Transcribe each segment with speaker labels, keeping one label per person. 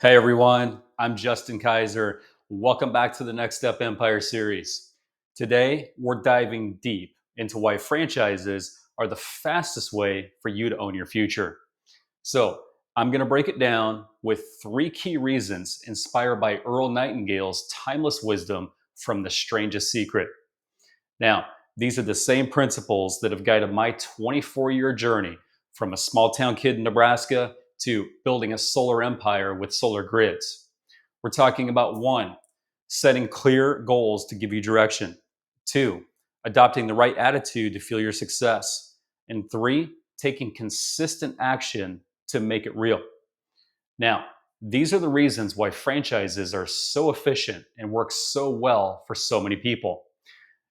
Speaker 1: Hey everyone, I'm Justin Kaiser. Welcome back to the Next Step Empire series. Today, we're diving deep into why franchises are the fastest way for you to own your future. So, I'm going to break it down with three key reasons inspired by Earl Nightingale's timeless wisdom from The Strangest Secret. Now, these are the same principles that have guided my 24-year journey from a small town kid in Nebraska to building a solar empire with solar grids. We're talking about one, setting clear goals to give you direction, two, adopting the right attitude to fuel your success, and three, taking consistent action to make it real. Now, these are the reasons why franchises are so efficient and work so well for so many people.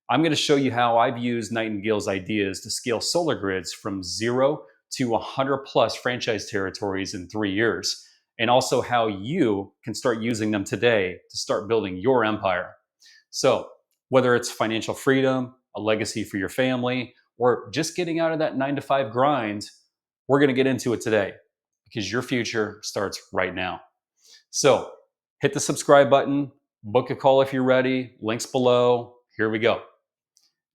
Speaker 1: I'm going to show you how I've used Nightingale's ideas to scale solar grids from 0 to 100 plus franchise territories in 3 years, and also how you can start using them today to start building your empire. So, whether it's financial freedom, a legacy for your family, or just getting out of that 9 to 5 grind, we're going to get into it today because your future starts right now. So, hit the subscribe button, book a call if you're ready, links below. Here we go.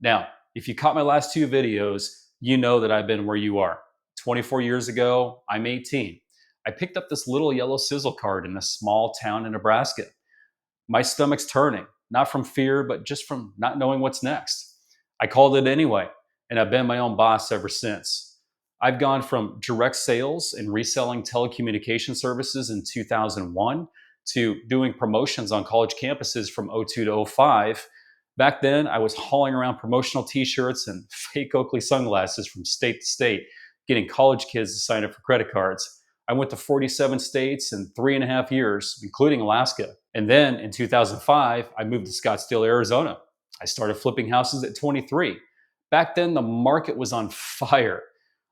Speaker 1: Now, if you caught my last two videos, you know that I've been where you are. 24 years ago, I'm 18. I picked up this little yellow sizzle card in a small town in Nebraska. My stomach's turning, not from fear, but just from not knowing what's next. I called it anyway, and I've been my own boss ever since. I've gone from direct sales and reselling telecommunication services in 2001 to doing promotions on college campuses from '02 to '05. Back then, I was hauling around promotional t-shirts and fake Oakley sunglasses from state to state, getting college kids to sign up for credit cards. I went to 47 states in 3.5 years, including Alaska. And then in 2005, I moved to Scottsdale, Arizona. I started flipping houses at 23. Back then, the market was on fire.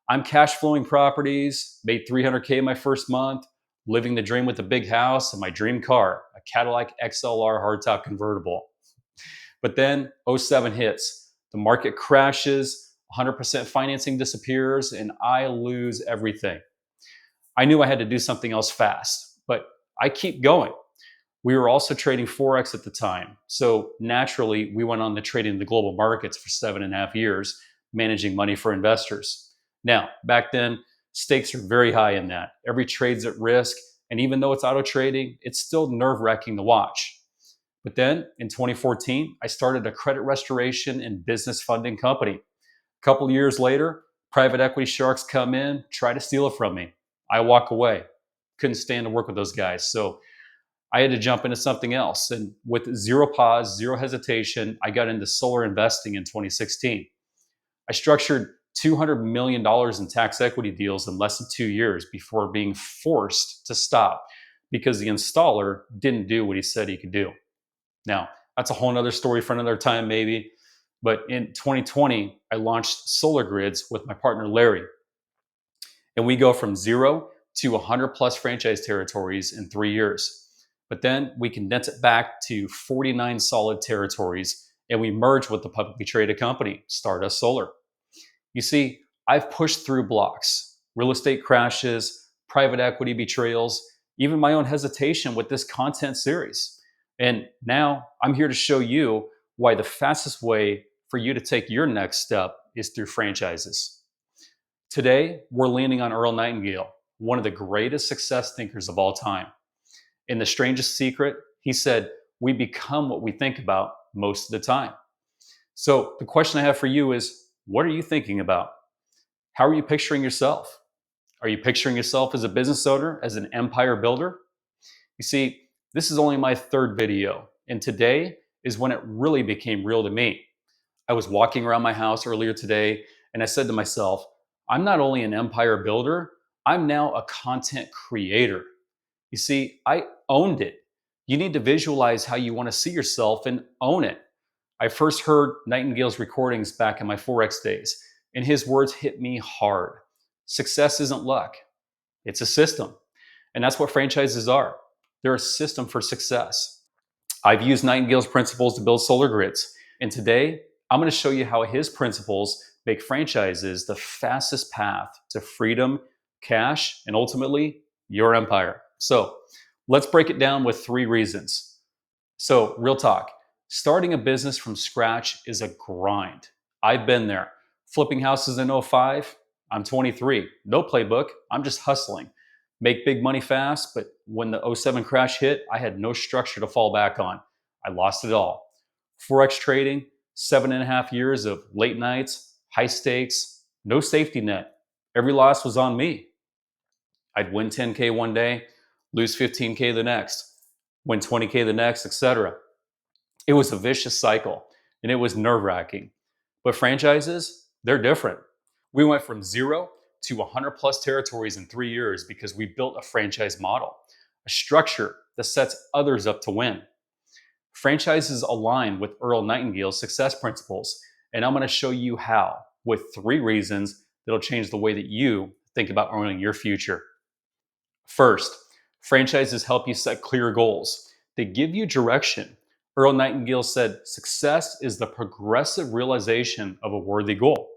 Speaker 1: I'm cash flowing properties, made 300K my first month, living the dream with a big house and my dream car, a Cadillac XLR hardtop convertible. But then '07 hits, the market crashes, 100% financing disappears, and I lose everything. I knew I had to do something else fast, but I keep going. We were also trading Forex at the time. So naturally, we went on to trading in the global markets for 7.5 years, managing money for investors. Now, back then, stakes are very high in that. Every trade's at risk. And even though it's auto trading, it's still nerve wracking to watch. But then in 2014, I started a credit restoration and business funding company. A couple of years later, private equity sharks come in, try to steal it from me. I walk away. Couldn't stand to work with those guys. So I had to jump into something else. And with zero pause, zero hesitation, I got into solar investing in 2016. I structured $200 million in tax equity deals in less than 2 years before being forced to stop because the installer didn't do what he said he could do. Now, that's a whole nother story for another time, maybe. But in 2020, I launched Solar Grids with my partner, Larry. And we go from 0 to 100 plus franchise territories in 3 years. But then we condense it back to 49 solid territories and we merge with the publicly traded company, Stardust Solar. You see, I've pushed through blocks, real estate crashes, private equity betrayals, even my own hesitation with this content series. And now I'm here to show you why the fastest way for you to take your next step is through franchises. Today, we're leaning on Earl Nightingale, one of the greatest success thinkers of all time. In The Strangest Secret, he said, "We become what we think about most of the time." So the question I have for you is, what are you thinking about? How are you picturing yourself? Are you picturing yourself as a business owner, as an empire builder? You see, this is only my third video, and today is when it really became real to me. I was walking around my house earlier today, and I said to myself, I'm not only an empire builder, I'm now a content creator. You see, I owned it. You need to visualize how you want to see yourself and own it. I first heard Nightingale's recordings back in my Forex days, and his words hit me hard. Success isn't luck, it's a system. And that's what franchises are. They're a system for success. I've used Nightingale's principles to build solar grids. And today, I'm going to show you how his principles make franchises the fastest path to freedom, cash, and ultimately your empire. So Let's break it down with 3 reasons. So, real talk, starting a business from scratch is a grind. I've been there. Flipping houses in '05, I'm 23. No playbook. I'm just hustling. Make big money fast, but when the '07 crash hit, I had no structure to fall back on. I lost it all. Forex trading, 7.5 years of late nights, high stakes, no safety net. Every loss was on me. I'd win 10K one day, lose 15K the next, win 20K the next, etc. It was a vicious cycle and it was nerve wracking. But franchises, they're different. We went from 0 to 100 plus territories in 3 years because we built a franchise model, a structure that sets others up to win. Franchises align with Earl Nightingale's success principles, and I'm going to show you how with 3 reasons that'll change the way that you think about owning your future. First, franchises help you set clear goals. They give you direction. Earl Nightingale said, success is the progressive realization of a worthy goal.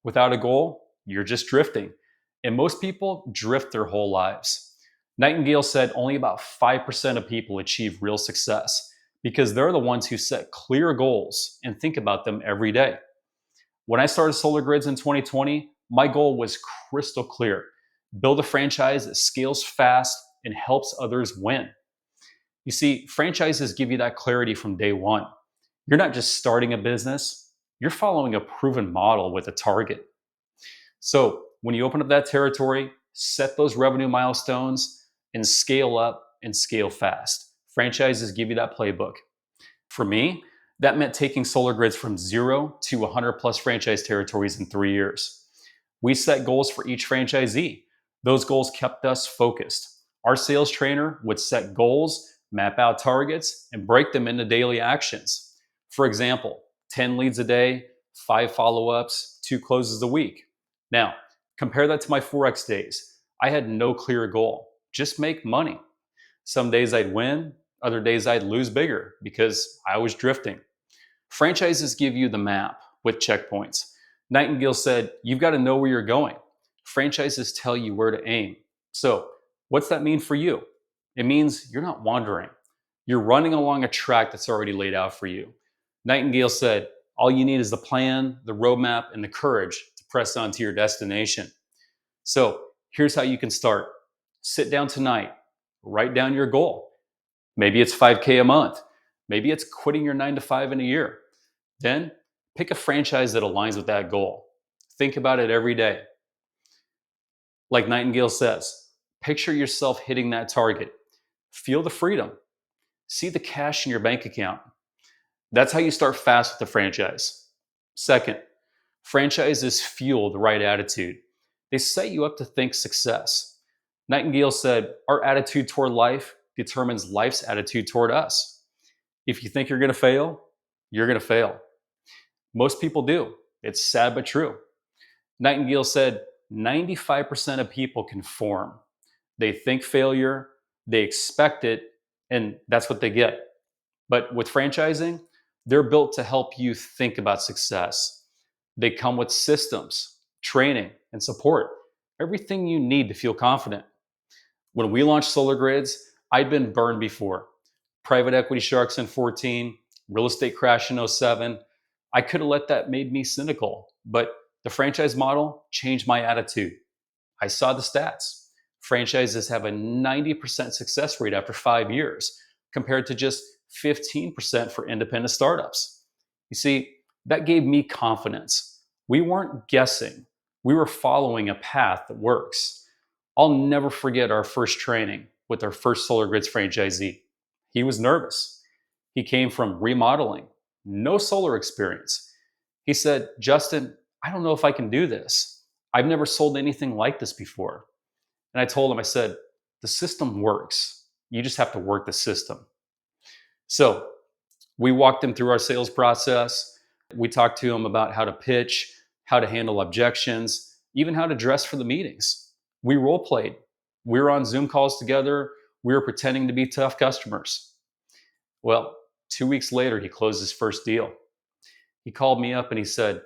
Speaker 1: Without a goal, you're just drifting. And most people drift their whole lives. Nightingale said only about 5% of people achieve real success because they're the ones who set clear goals and think about them every day. When I started Solar Grids in 2020, my goal was crystal clear: build a franchise that scales fast and helps others win. You see, franchises give you that clarity from day one. You're not just starting a business, you're following a proven model with a target. So when you open up that territory, set those revenue milestones and scale up and scale fast. Franchises give you that playbook. For me, that meant taking Solar Grids from 0 to 100 plus franchise territories in 3 years. We set goals for each franchisee. Those goals kept us focused. Our sales trainer would set goals, map out targets, and break them into daily actions. For example, 10 leads a day, 5 follow ups, 2 closes a week. Now, compare that to my Forex days. I had no clear goal, just make money. Some days I'd win, other days I'd lose bigger because I was drifting. Franchises give you the map with checkpoints. Nightingale said, you've got to know where you're going. Franchises tell you where to aim. So, what's that mean for you? It means you're not wandering. You're running along a track that's already laid out for you. Nightingale said, all you need is the plan, the roadmap, and the courage to press on to your destination. So, here's how you can start. Sit down tonight, write down your goal. Maybe it's 5K a month. Maybe it's quitting your 9 to 5 in a year. Then pick a franchise that aligns with that goal. Think about it every day. Like Nightingale says, picture yourself hitting that target. Feel the freedom. See the cash in your bank account. That's how you start fast with the franchise. Second, franchises fuel the right attitude. They set you up to think success. Nightingale said, our attitude toward life determines life's attitude toward us. If you think you're going to fail, you're going to fail. Most people do. It's sad but true. Nightingale said 95% of people conform. They think failure, they expect it, and that's what they get. But with franchising, they're built to help you think about success. They come with systems, training, and support. Everything you need to feel confident. When we launched Solar Grids, I'd been burned before. Private equity sharks in 14, real estate crash in '07. I could have let that made me cynical, but the franchise model changed my attitude. I saw the stats. Franchises have a 90% success rate after 5 years, compared to just 15% for independent startups. You see, that gave me confidence. We weren't guessing, we were following a path that works. I'll never forget our first training with our first Solar Grids franchisee. He was nervous. He came from remodeling, no solar experience. He said, Justin, I don't know if I can do this. I've never sold anything like this before. And I told him, I said, the system works. You just have to work the system. So we walked him through our sales process. We talked to him about how to pitch, how to handle objections, even how to dress for the meetings. We role played. We were on Zoom calls together. We were pretending to be tough customers. Well, 2 weeks later, he closed his first deal. He called me up and he said,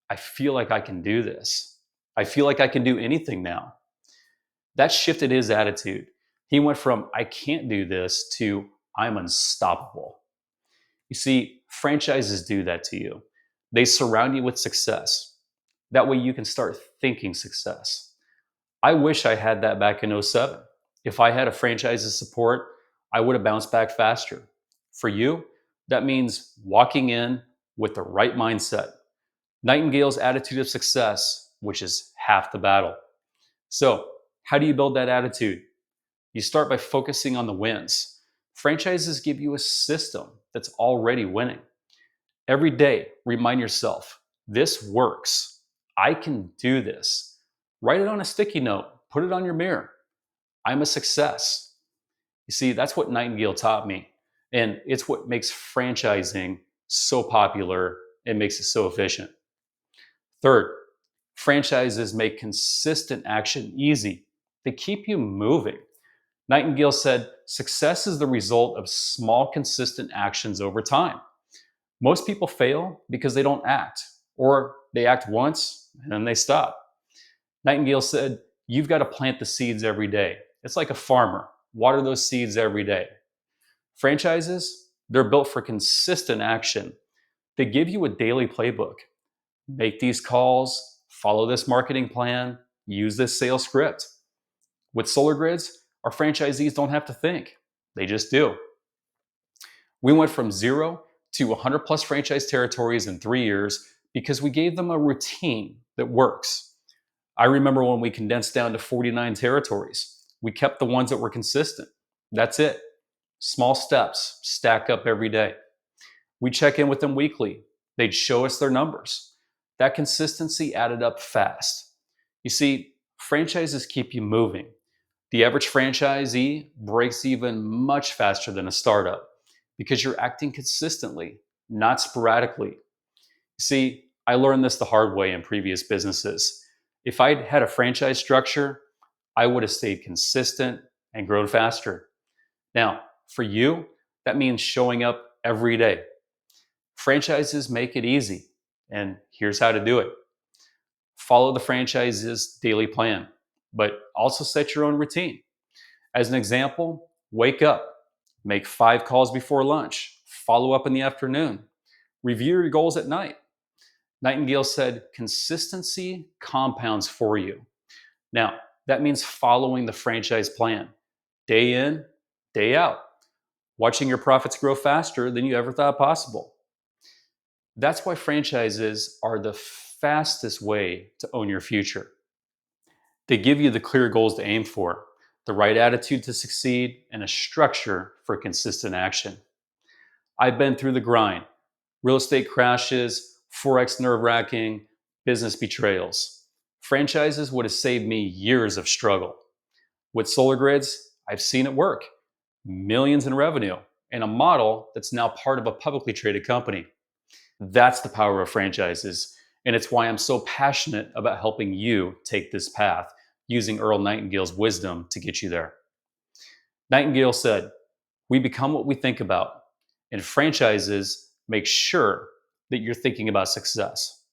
Speaker 1: I feel like I can do this. I feel like I can do anything now. That shifted his attitude. He went from "I can't do this" to "I'm unstoppable." You see, franchises do that to you. They surround you with success. That way you can start thinking success. I wish I had that back in '07. If I had a franchise's support, I would have bounced back faster. For you, that means walking in with the right mindset. Nightingale's attitude of success, which is half the battle. So, how do you build that attitude? You start by focusing on the wins. Franchises give you a system that's already winning. Every day, remind yourself, this works. I can do this. Write it on a sticky note, put it on your mirror. I'm a success. You see, that's what Nightingale taught me. And it's what makes franchising so popular and makes it so efficient. Third, franchises make consistent action easy. They keep you moving. Nightingale said, success is the result of small, consistent actions over time. Most people fail because they don't act, or they act once and then they stop. Nightingale said, you've got to plant the seeds every day. It's like a farmer. Water those seeds every day. Franchises, they're built for consistent action. They give you a daily playbook. Make these calls, follow this marketing plan, use this sales script. With solar grids, our franchisees don't have to think. They just do. We went from 0 to 100 plus franchise territories in 3 years because we gave them a routine that works. I remember when we condensed down to 49 territories. We kept the ones that were consistent. That's it. Small steps stack up every day. We check in with them weekly. They'd show us their numbers. That consistency added up fast. You see, franchises keep you moving. The average franchisee breaks even much faster than a startup because you're acting consistently, not sporadically. See, I learned this the hard way in previous businesses. If I'd had a franchise structure, I would have stayed consistent and grown faster. Now, for you, that means showing up every day. Franchises make it easy, and here's how to do it. Follow the franchise's daily plan, but also set your own routine. As an example, wake up, make 5 calls before lunch, follow up in the afternoon, review your goals at night. Nightingale said, consistency compounds for you. Now, that means following the franchise plan, day in, day out, watching your profits grow faster than you ever thought possible. That's why franchises are the fastest way to own your future. They give you the clear goals to aim for, the right attitude to succeed, and a structure for consistent action. I've been through the grind: real estate crashes, Forex nerve wracking, business betrayals. Franchises would have saved me years of struggle. With solar grids, I've seen it work: millions in revenue, and a model that's now part of a publicly traded company. That's the power of franchises, and it's why I'm so passionate about helping you take this path using Earl Nightingale's wisdom to get you there. Nightingale said, we become what we think about, and franchises make sure that you're thinking about success.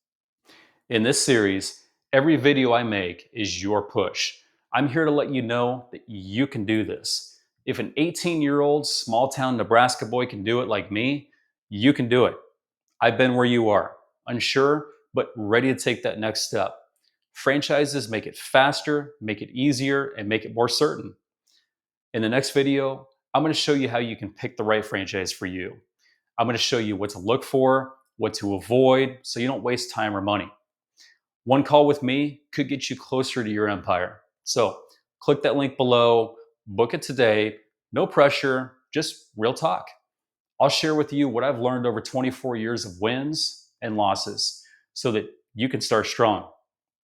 Speaker 1: In this series, every video I make is your push. I'm here to let you know that you can do this. If an 18-year-old small town Nebraska boy can do it like me, you can do it. I've been where you are, unsure, but ready to take that next step. Franchises make it faster, make it easier, and make it more certain. In the next video, I'm going to show you how you can pick the right franchise for you. I'm going to show you what to look for, what to avoid, so you don't waste time or money. One call with me could get you closer to your empire. So click that link below, book it today. No pressure, just real talk. I'll share with you what I've learned over 24 years of wins and losses so that you can start strong.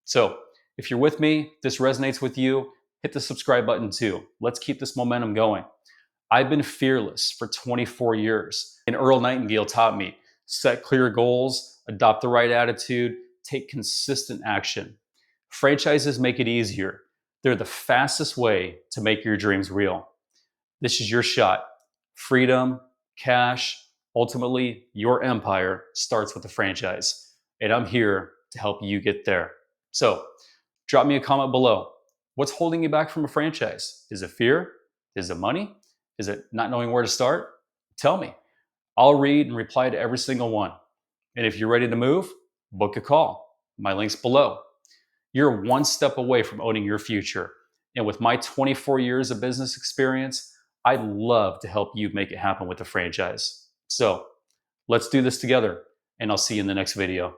Speaker 1: So if you're with me, this resonates with you, hit the subscribe button too. Let's keep this momentum going. I've been fearless for 24 years, and Earl Nightingale taught me: set clear goals, adopt the right attitude, take consistent action. Franchises make it easier. They're the fastest way to make your dreams real. This is your shot. Freedom, cash, ultimately, your empire starts with a franchise. And I'm here to help you get there. So drop me a comment below. What's holding you back from a franchise? Is it fear? Is it money? Is it not knowing where to start? Tell me. I'll read and reply to every single one. And if you're ready to move, book a call. My link's below. You're one step away from owning your future. And with my 24 years of business experience, I'd love to help you make it happen with a franchise. So let's do this together, and I'll see you in the next video.